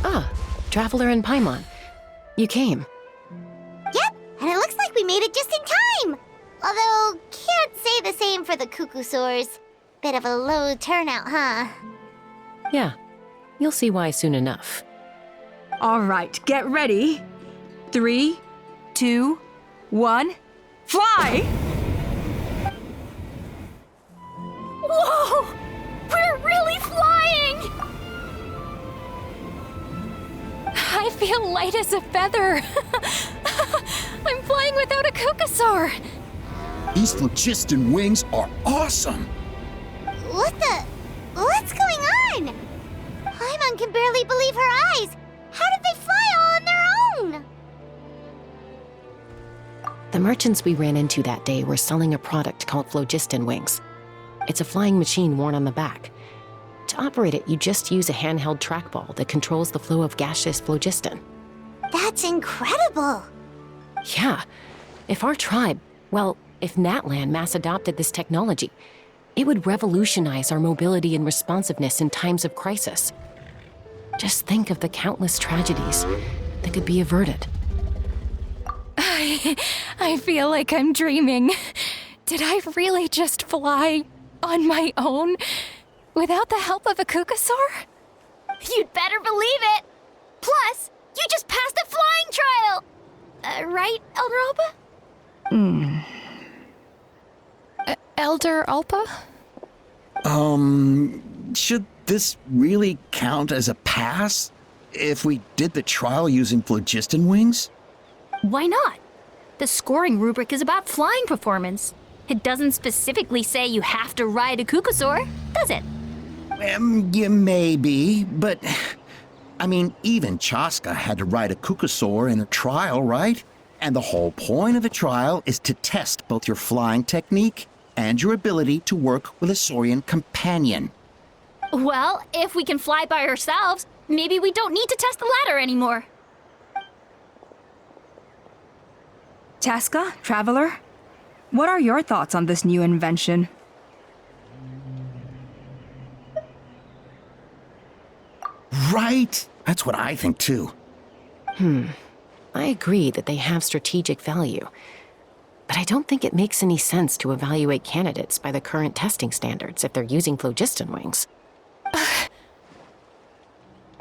Ah, Traveler and Paimon. You came. Yep, and it looks like we made it just in time! Although, can't say the same for the Cuckoosaurs. Bit of a low turnout, huh? Yeah, you'll see why soon enough. All right, get ready. 3, 2, 1, fly! Whoa! We're really flying! I feel light as a feather. I'm flying without a Cuckoosaur. These phlogiston wings are awesome! What's going on? Paimon can barely believe her eyes. How did they fly all on their own? The merchants we ran into that day were selling a product called phlogiston wings. It's a flying machine worn on the back. To operate it, you just use a handheld trackball that controls the flow of gaseous phlogiston. That's incredible. Yeah, if our tribe, well, if Natlan mass adopted this technology, it would revolutionize our mobility and responsiveness in times of crisis. Just think of the countless tragedies that could be averted. I feel like I'm dreaming. Did I really just fly on my own without the help of a Cuckoosaur? You'd better believe it. Plus, you just passed the flying trial. Right, Elder Alba? Elder Alpa? Should this really count as a pass? If we did the trial using phlogiston wings? Why not? The scoring rubric is about flying performance. It doesn't specifically say you have to ride a Cuckoosaur, does it? Yeah, maybe, but... I mean, even Chaska had to ride a Cuckoosaur in her trial, right? And the whole point of the trial is to test both your flying technique and your ability to work with a Saurian companion. Well, if we can fly by ourselves, maybe we don't need to test the ladder anymore. Chaska, Traveler, what are your thoughts on this new invention? Right? That's what I think too. I agree that they have strategic value, but I don't think it makes any sense to evaluate candidates by the current testing standards if they're using phlogiston wings.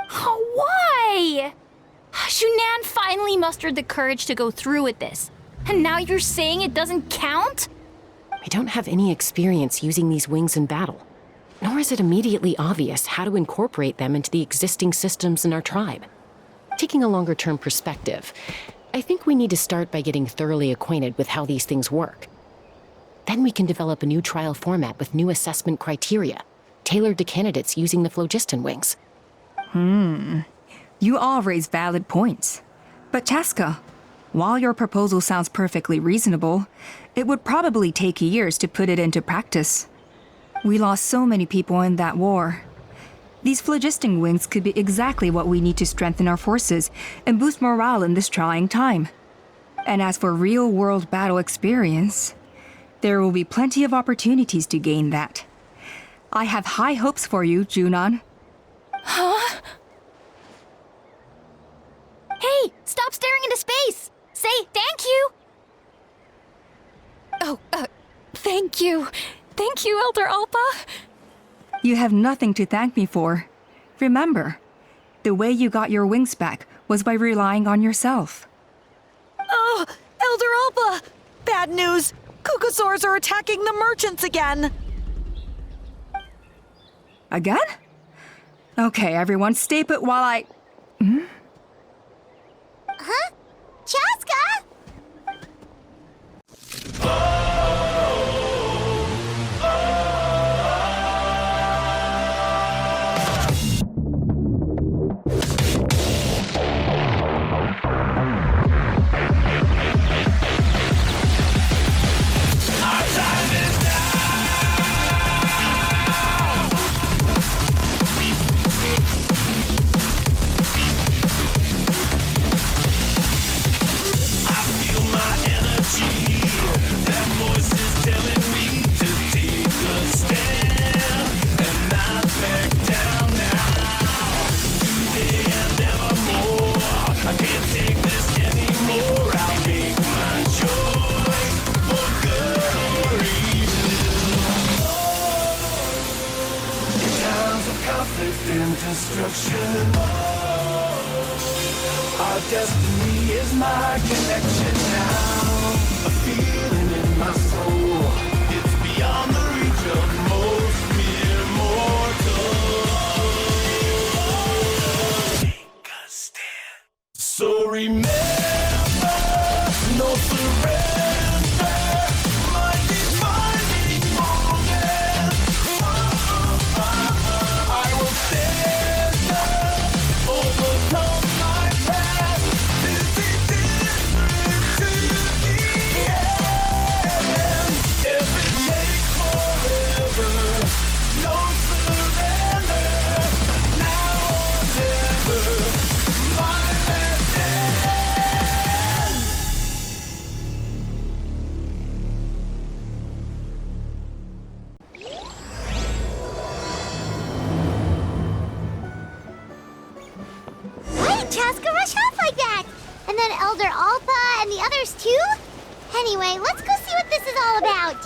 Why? Shunan finally mustered the courage to go through with this. And now you're saying it doesn't count? We don't have any experience using these wings in battle, nor is it immediately obvious how to incorporate them into the existing systems in our tribe. Taking a longer-term perspective, I think we need to start by getting thoroughly acquainted with how these things work. Then we can develop a new trial format with new assessment criteria, tailored to candidates using the phlogiston wings. You all raise valid points. But Chaska, while your proposal sounds perfectly reasonable, it would probably take years to put it into practice. We lost so many people in that war. These phlogiston wings could be exactly what we need to strengthen our forces and boost morale in this trying time. And as for real-world battle experience, there will be plenty of opportunities to gain that. I have high hopes for you, Junon. Huh? Hey, stop staring into space! Say thank you! Oh, thank you. Thank you, Elder Alpa. You have nothing to thank me for. Remember, the way you got your wings back was by relying on yourself. Oh, Elder Alba! Bad news! Cuckoosaurs are attacking the merchants again! Again? Okay, everyone, stay put while I... Huh? Chaska? within destruction. Our destiny is my connection now. A feeling in my soul. It's beyond the reach of most mere mortals. Take a stand. So remember, no surrender. My defining moment. I will stand up, overcome my past. This is different to the end. If it takes forever, no surrender. Now or never, my last stand. Why did Chaska rush off like that? And then Elder Alpa and the others too? Anyway, let's go see what this is all about.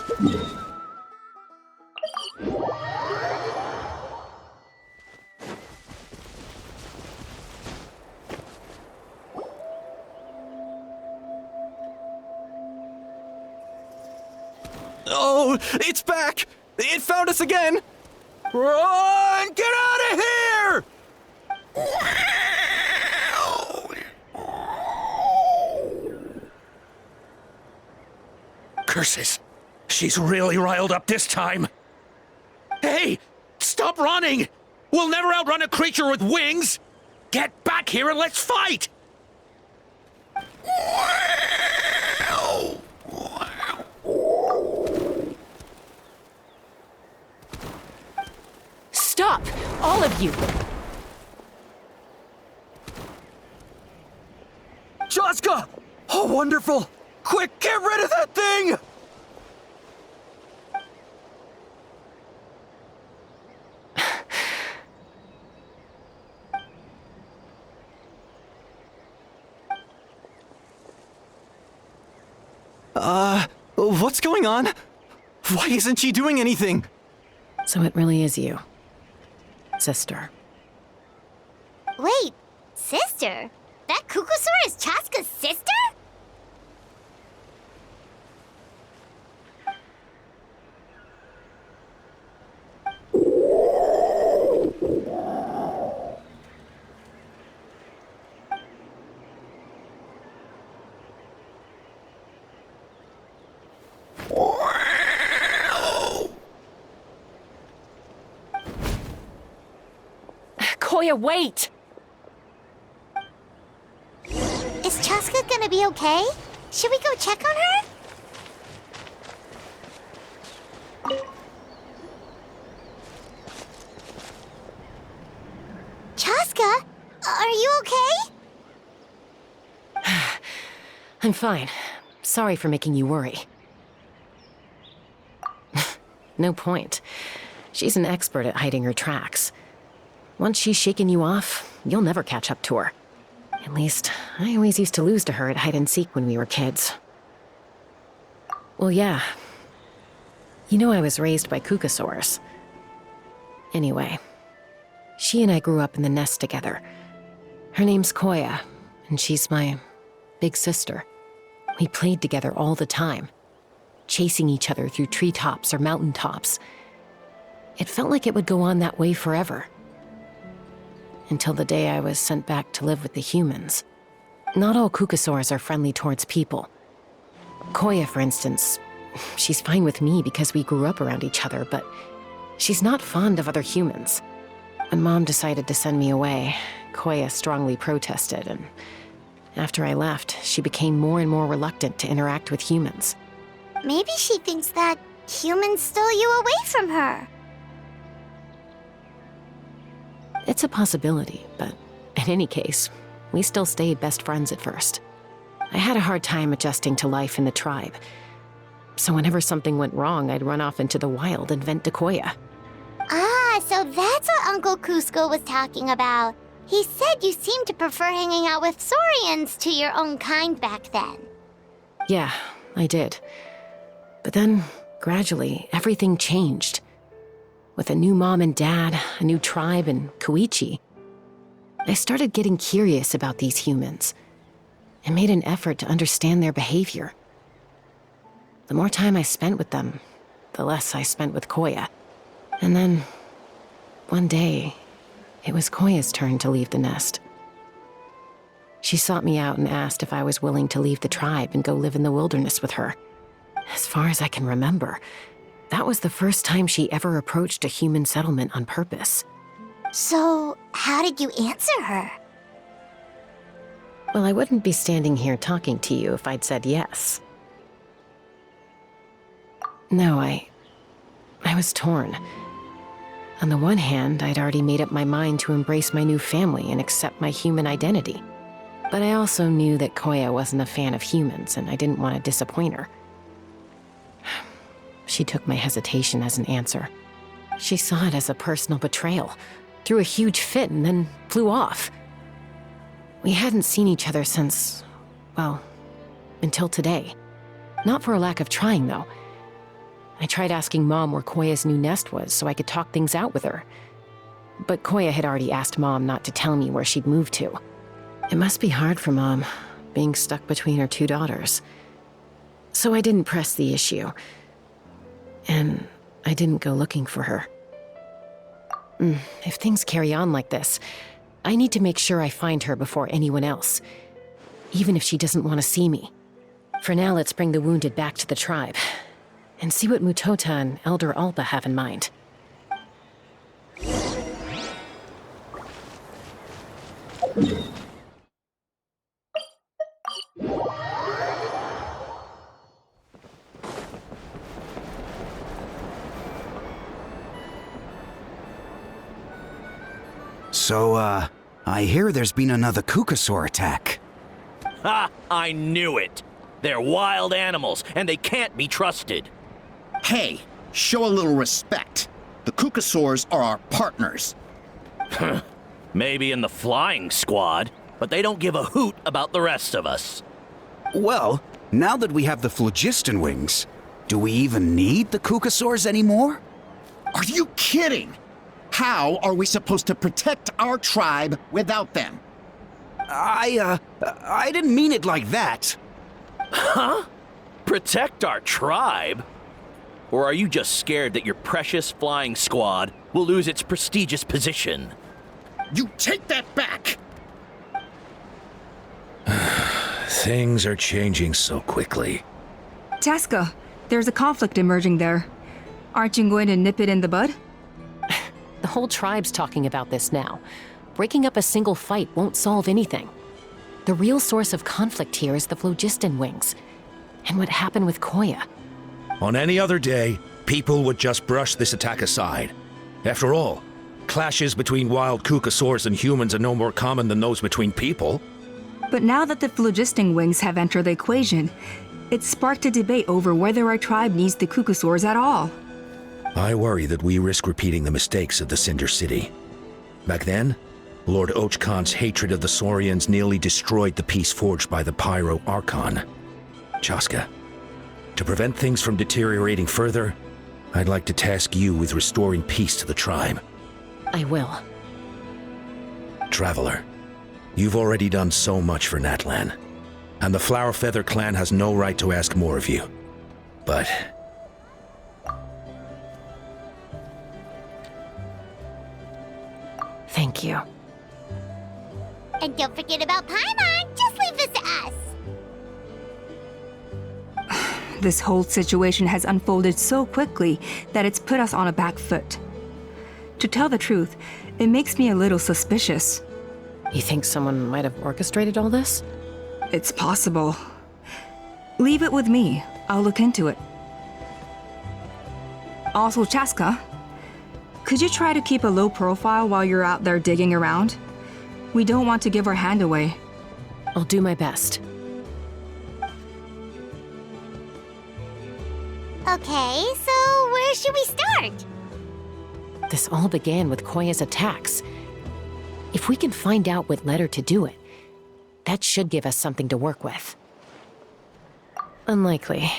Oh, it's back! It found us again! Run! Get out of here! Curses! She's really riled up this time. Hey! Stop running! We'll never outrun a creature with wings! Get back here and let's fight! Stop! All of you! Chaska! Oh, wonderful! Quick, get rid of that thing! What's going on? Why isn't she doing anything? So it really is you, sister. Wait, sister? That Kukusaur is Chaska's sister? Koya, wait! Is Chaska gonna be okay? Should we go check on her? Chaska, are you okay? I'm fine. Sorry for making you worry. No point. She's an expert at hiding her tracks. Once she's shaken you off, you'll never catch up to her. At least, I always used to lose to her at hide-and-seek when we were kids. Well, yeah. You know I was raised by Kukusaurs. Anyway, she and I grew up in the nest together. Her name's Koya, and she's my big sister. We played together all the time, chasing each other through treetops or mountaintops. It felt like it would go on that way forever. Until the day I was sent back to live with the humans. Not all Kukusaurs are friendly towards people. Koya, for instance, she's fine with me because we grew up around each other, but she's not fond of other humans. When Mom decided to send me away, Koya strongly protested, and after I left, she became more and more reluctant to interact with humans. Maybe she thinks that humans stole you away from her. It's a possibility, but in any case, we still stayed best friends at first. I had a hard time adjusting to life in the tribe. So whenever something went wrong, I'd run off into the wild and vent to Koya. Ah, so that's what Uncle Cusco was talking about. He said you seemed to prefer hanging out with Saurians to your own kind back then. Yeah, I did. But then, gradually, everything changed. With a new mom and dad, a new tribe, and Koichi, I started getting curious about these humans and made an effort to understand their behavior. The more time I spent with them, the less I spent with Koya. And then, one day, it was Koya's turn to leave the nest. She sought me out and asked if I was willing to leave the tribe and go live in the wilderness with her. As far as I can remember, that was the first time she ever approached a human settlement on purpose. So, how did you answer her? Well, I wouldn't be standing here talking to you if I'd said yes. No, I was torn. On the one hand, I'd already made up my mind to embrace my new family and accept my human identity. But I also knew that Koya wasn't a fan of humans, and I didn't want to disappoint her. She took my hesitation as an answer. She saw it as a personal betrayal, threw a huge fit, and then flew off. We hadn't seen each other since, well, until today. Not for a lack of trying, though. I tried asking Mom where Koya's new nest was so I could talk things out with her. But Koya had already asked Mom not to tell me where she'd moved to. It must be hard for Mom, being stuck between her two daughters. So I didn't press the issue. And I didn't go looking for her. If things carry on like this, I need to make sure I find her before anyone else, even if she doesn't want to see me. For now, let's bring the wounded back to the tribe, and see what Mutota and Elder Alba have in mind. So, I hear there's been another Kukasaur attack. Ha! I knew it! They're wild animals, and they can't be trusted. Hey, show a little respect. The Kukasaurs are our partners. Maybe in the flying squad, but they don't give a hoot about the rest of us. Well, now that we have the phlogiston wings, do we even need the Kukasaurs anymore? Are you kidding? How are we supposed to protect our tribe without them? I didn't mean it like that. Huh? Protect our tribe? Or are you just scared that your precious flying squad will lose its prestigious position? You take that back! Things are changing so quickly. Chaska, there's a conflict emerging there. Aren't you going to nip it in the bud? The whole tribe's talking about this now. Breaking up a single fight won't solve anything. The real source of conflict here is the phlogiston wings, and what happened with Koya. On any other day, people would just brush this attack aside. After all, clashes between wild Kukasaurs and humans are no more common than those between people. But now that the phlogiston wings have entered the equation, it's sparked a debate over whether our tribe needs the Kukasaurs at all. I worry that we risk repeating the mistakes of the Cinder City. Back then, Lord Ochkan's hatred of the Saurians nearly destroyed the peace forged by the Pyro Archon. Chaska, to prevent things from deteriorating further, I'd like to task you with restoring peace to the tribe. I will. Traveler, you've already done so much for Natlan, and the Flower Feather clan has no right to ask more of you. But thank you. And don't forget about Paimon. Just leave this to us. This whole situation has unfolded so quickly that it's put us on a back foot. To tell the truth, it makes me a little suspicious. You think someone might have orchestrated all this? It's possible. Leave it with me. I'll look into it. Also, Chaska, could you try to keep a low profile while you're out there digging around? We don't want to give our hand away. I'll do my best. Okay, so where should we start? This all began with Koya's attacks. If we can find out what led her to do it, that should give us something to work with. Unlikely.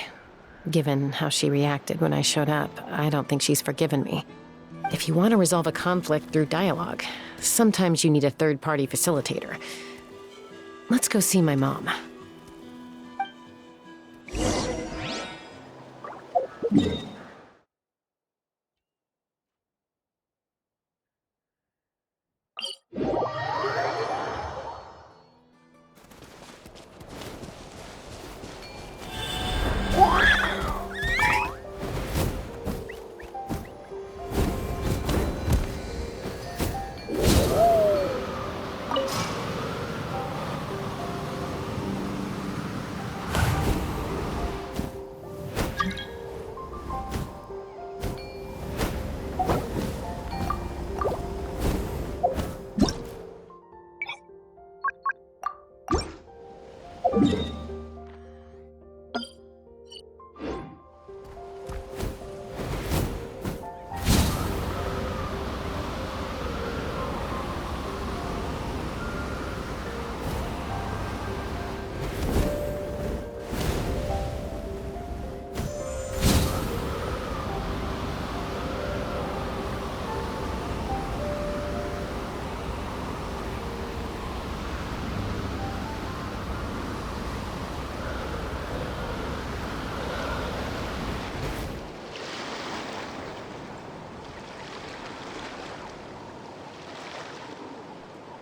Given how she reacted when I showed up, I don't think she's forgiven me. If you want to resolve a conflict through dialogue, sometimes you need a third-party facilitator. Let's go see my mom.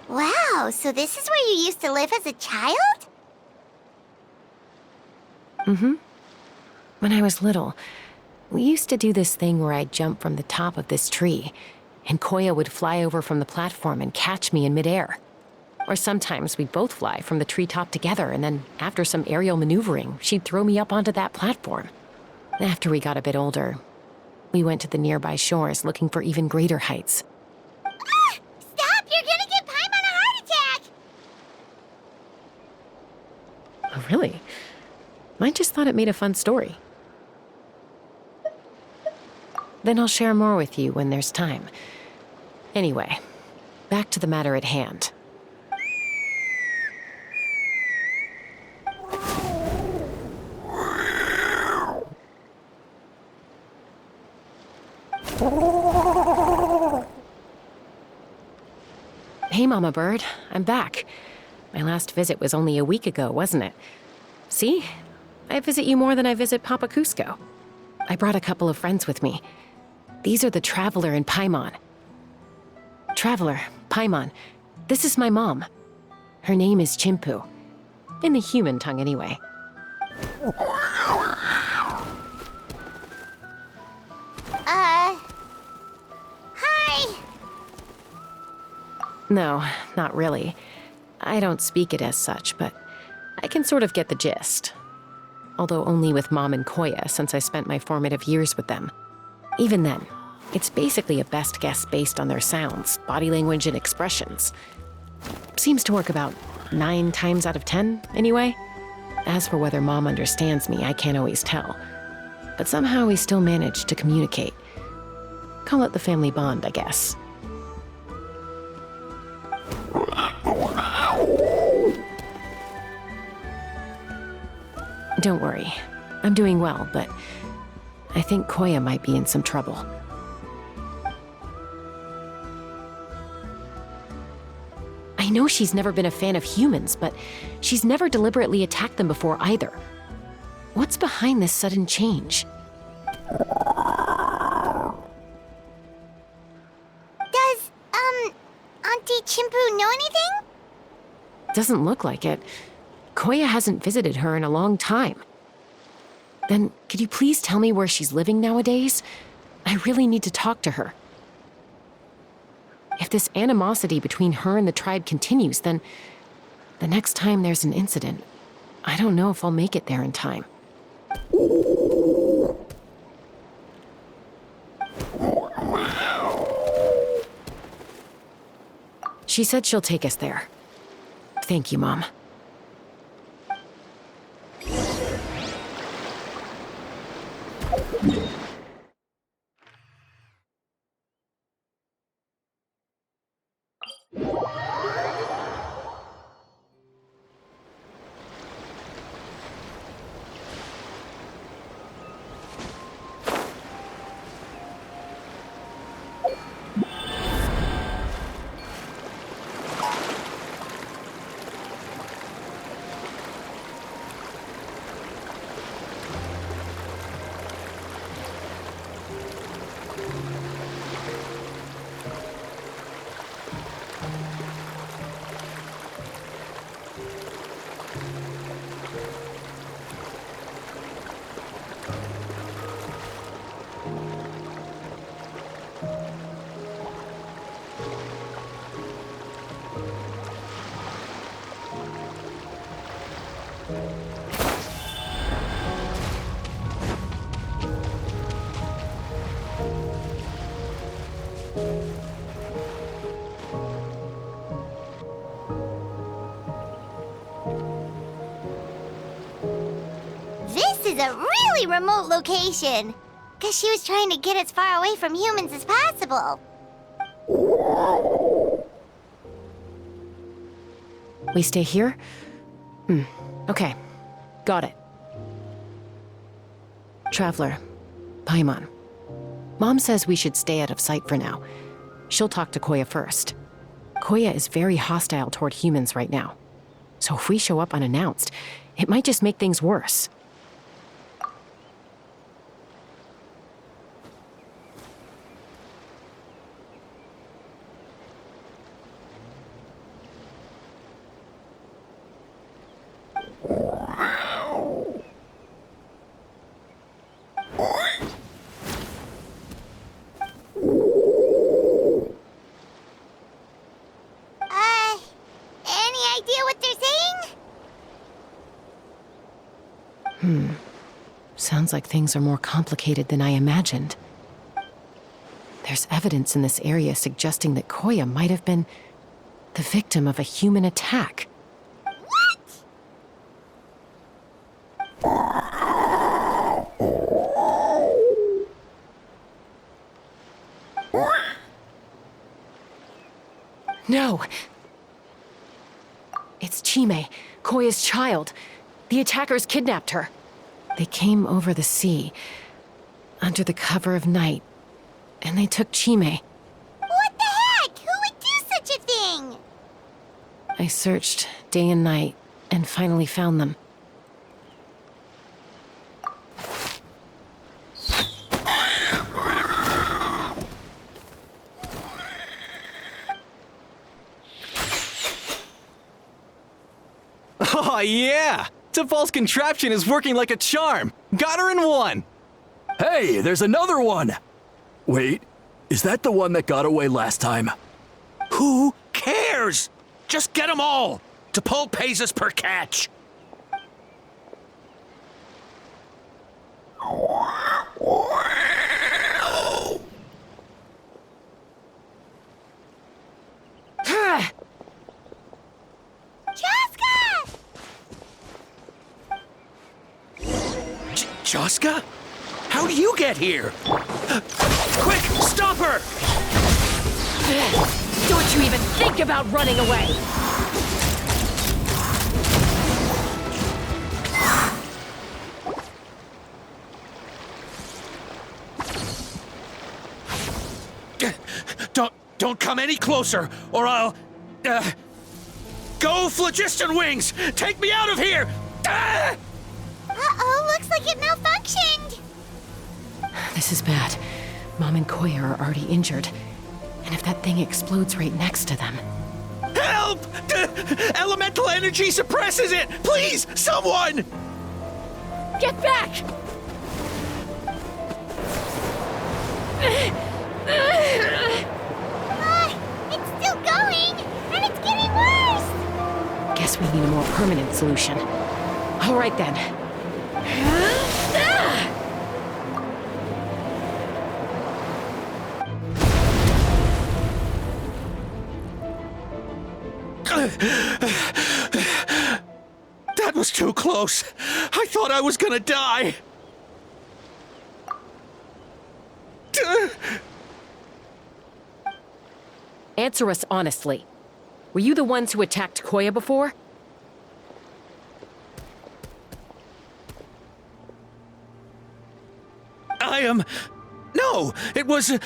Wow, so this is where you used to live as a child? Mm-hmm. When I was little, we used to do this thing where I'd jump from the top of this tree, and Koya would fly over from the platform and catch me in midair. Or sometimes we'd both fly from the treetop together, and then after some aerial maneuvering, she'd throw me up onto that platform. After we got a bit older, we went to the nearby shores looking for even greater heights. Ah! Stop! You're gonna give Paimon a heart attack! Oh, really? I just thought it made a fun story. Then I'll share more with you when there's time. Anyway, back to the matter at hand. Hey, Mama Bird, I'm back. My last visit was only a week ago, wasn't it? See? I visit you more than I visit Papa Cusco. I brought a couple of friends with me. These are the Traveler and Paimon. Traveler, Paimon, this is my mom. Her name is Chimpu. In the human tongue, anyway. Hi! No, not really. I don't speak it as such, but I can sort of get the gist. Although only with Mom and Koya, since I spent my formative years with them. Even then, it's basically a best guess based on their sounds, body language, and expressions. Seems to work about 9 times out of 10, anyway. As for whether Mom understands me, I can't always tell. But somehow we still manage to communicate. Call it the family bond, I guess. Don't worry. I'm doing well, but I think Koya might be in some trouble. I know she's never been a fan of humans, but she's never deliberately attacked them before either. What's behind this sudden change? Does, Auntie Chimpu know anything? Doesn't look like it. Koya hasn't visited her in a long time. Then, could you please tell me where she's living nowadays? I really need to talk to her. If this animosity between her and the tribe continues, then the next time there's an incident, I don't know if I'll make it there in time. She said she'll take us there. Thank you, Mom. This is a really remote location. Guess she was trying to get as far away from humans as possible. We stay here? Okay. Got it. Traveler, Paimon. Mom says we should stay out of sight for now. She'll talk to Koya first. Koya is very hostile toward humans right now. So if we show up unannounced, it might just make things worse. Any idea what they're saying? Sounds like things are more complicated than I imagined. There's evidence in this area suggesting that Koya might have been the victim of a human attack. No! It's Chime, Koya's child. The attackers kidnapped her. They came over the sea, under the cover of night, and they took Chime. What the heck? Who would do such a thing? I searched day and night, and finally found them. Oh, yeah! Topal's contraption is working like a charm! Got her in one! Hey, there's another one! Wait, is that the one that got away last time? Who cares? Just get them all. T'Pol pays us per catch. Joska? How do you get here? Quick, stop her! Don't you even think about running away! Don't come any closer, or I'll... Go, Phlogiston Wings! Take me out of here! Uh-oh, looks like it malfunctioned! This is bad. Mom and Koya are already injured. And if that thing explodes right next to them... Help! Elemental energy suppresses it! Please, someone! Get back! It's still going! And it's getting worse! Guess we need a more permanent solution. All right then. That was too close. I thought I was gonna die. Answer us honestly. Were you the ones who attacked Koya before? I am... No, it was...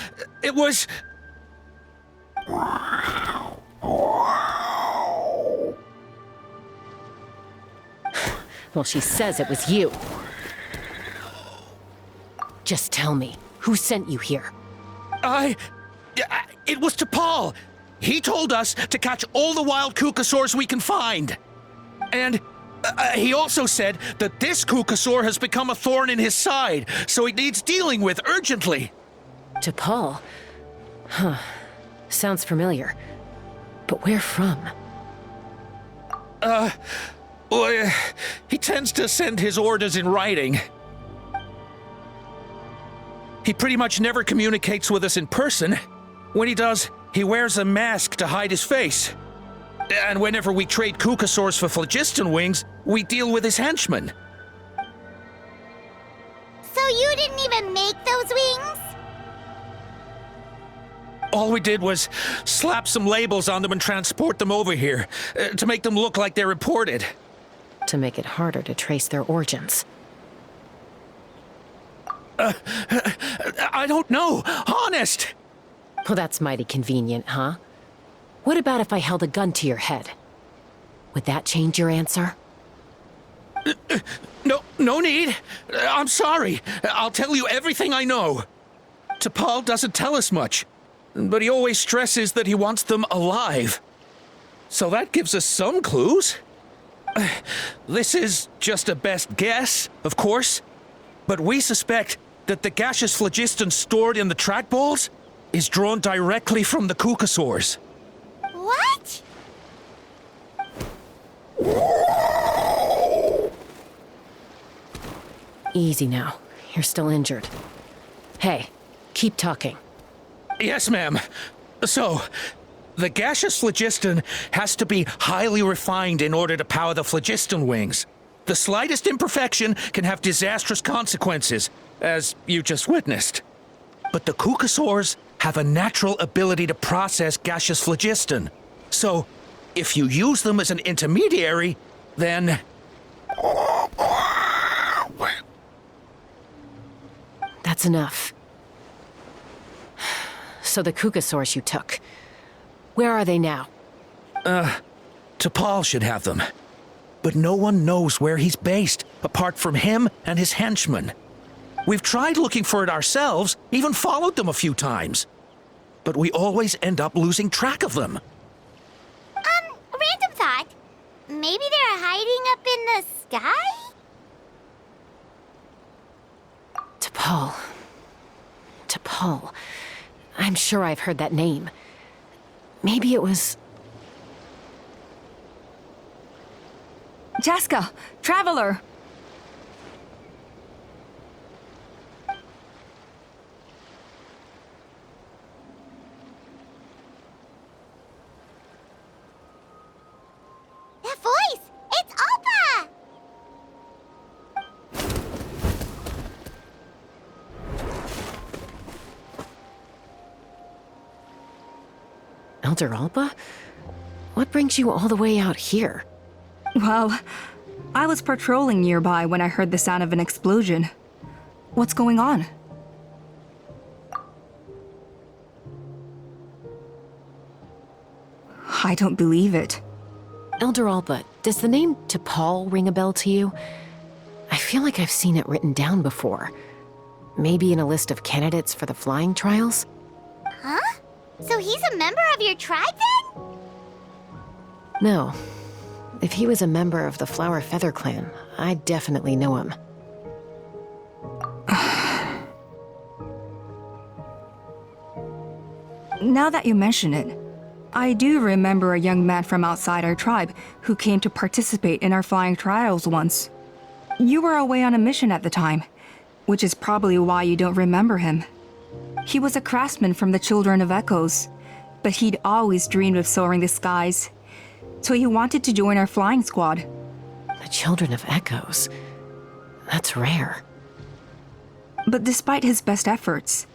Well, she says it was you. Just tell me, who sent you here? It was T'Pol. He told us to catch all the wild Kukasaurs we can find. And he also said that this Kukasaur has become a thorn in his side, so it needs dealing with urgently. T'Pol? Huh. Sounds familiar. But where from? Well, he tends to send his orders in writing. He pretty much never communicates with us in person. When he does, he wears a mask to hide his face. And whenever we trade Kukasaurs for phlogiston wings, we deal with his henchmen. So you didn't even make those wings? All we did was slap some labels on them and transport them over here, to make them look like they're imported. To make it harder to trace their origins. I don't know, honest! Well, that's mighty convenient, huh? What about if I held a gun to your head? Would that change your answer? No need. I'm sorry. I'll tell you everything I know. T'Pol doesn't tell us much, but he always stresses that he wants them alive. So that gives us some clues. This is just a best guess, of course, but we suspect that the gaseous phlogiston stored in the track balls is drawn directly from the Kukasaurs. What? Easy now. You're still injured. Hey, keep talking. Yes, ma'am. So, the gaseous phlogiston has to be highly refined in order to power the phlogiston wings. The slightest imperfection can have disastrous consequences, as you just witnessed. But the Kukasaurs have a natural ability to process gaseous phlogiston. So, if you use them as an intermediary, then... That's enough. So the Kukasaurs you took, where are they now? T'Pol should have them. But no one knows where he's based, apart from him and his henchmen. We've tried looking for it ourselves, even followed them a few times. But we always end up losing track of them. Random thought. Maybe they're hiding up in the sky? T'Pol. I'm sure I've heard that name. Maybe it was... Chaska, Traveler! That voice! It's Alpa! Elder Alba? What brings you all the way out here? Well, I was patrolling nearby when I heard the sound of an explosion. What's going on? I don't believe it. Elder Alba, does the name T'Pol ring a bell to you? I feel like I've seen it written down before. Maybe in a list of candidates for the flying trials? Huh? So he's a member of your tribe then? No. If he was a member of the Flower Feather Clan, I'd definitely know him. Now that you mention it, I do remember a young man from outside our tribe who came to participate in our flying trials once. You were away on a mission at the time, which is probably why you don't remember him. He was a craftsman from the Children of Echoes, but he'd always dreamed of soaring the skies, so he wanted to join our flying squad. The Children of Echoes? That's rare. But despite his best efforts,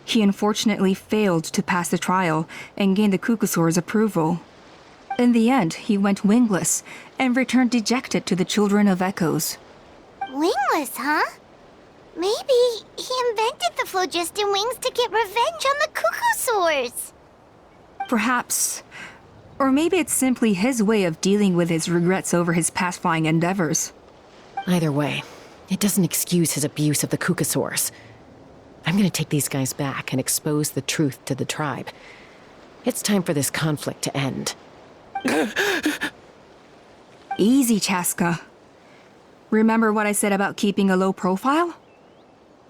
he unfortunately failed to pass the trial and gain the Kukasaur's approval. In the end, he went wingless and returned dejected to the Children of Echoes. Wingless, huh? Maybe he invented the phlogiston wings to get revenge on the Kukasaurs. Perhaps. Or maybe it's simply his way of dealing with his regrets over his past flying endeavors. Either way, it doesn't excuse his abuse of the Kukasaurs. I'm gonna take these guys back and expose the truth to the tribe. It's time for this conflict to end. Easy, Chaska. Remember what I said about keeping a low profile?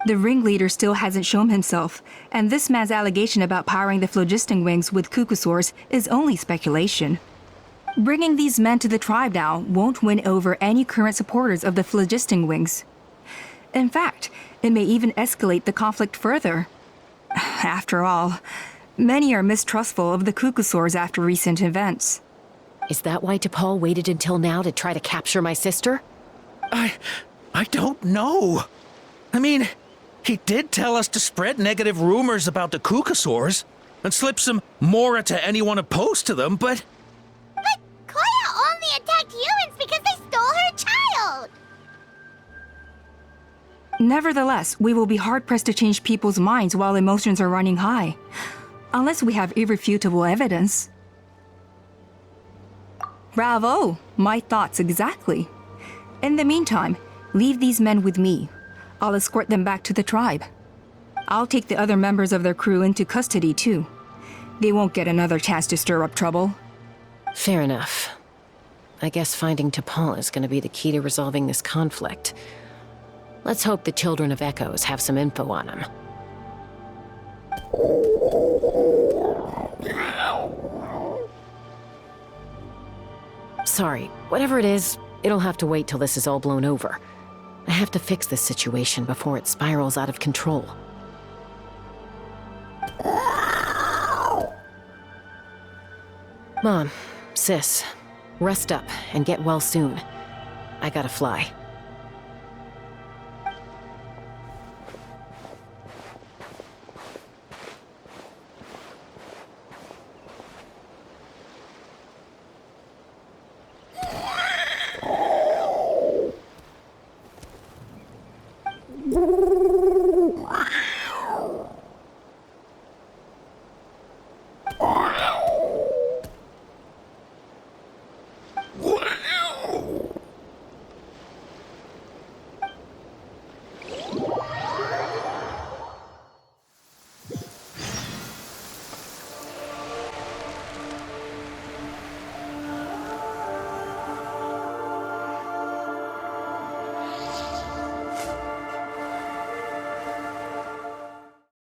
The ringleader still hasn't shown himself, and this man's allegation about powering the phlogiston wings with Kukasaurs is only speculation. Bringing these men to the tribe now won't win over any current supporters of the phlogiston wings. In fact, it may even escalate the conflict further. After all, Many are mistrustful of the Kukusaurs after recent events. Is that why T'Pol waited until now to try to capture my sister? I don't know. I mean, he did tell us to spread negative rumors about the Kukusaurs and slip some Mora to anyone opposed to them, but... But Koya only attacked humans because they stole her child! Nevertheless, we will be hard-pressed to change people's minds while emotions are running high. Unless we have irrefutable evidence. Bravo! My thoughts exactly. In the meantime, leave these men with me. I'll escort them back to the tribe. I'll take the other members of their crew into custody too. They won't get another chance to stir up trouble. Fair enough. I guess finding T'Pol is going to be the key to resolving this conflict. Let's hope the Children of Echoes have some info on him. Sorry, whatever it is, it'll have to wait till this is all blown over. I have to fix this situation before it spirals out of control. Mom, Sis, rest up and get well soon. I gotta fly.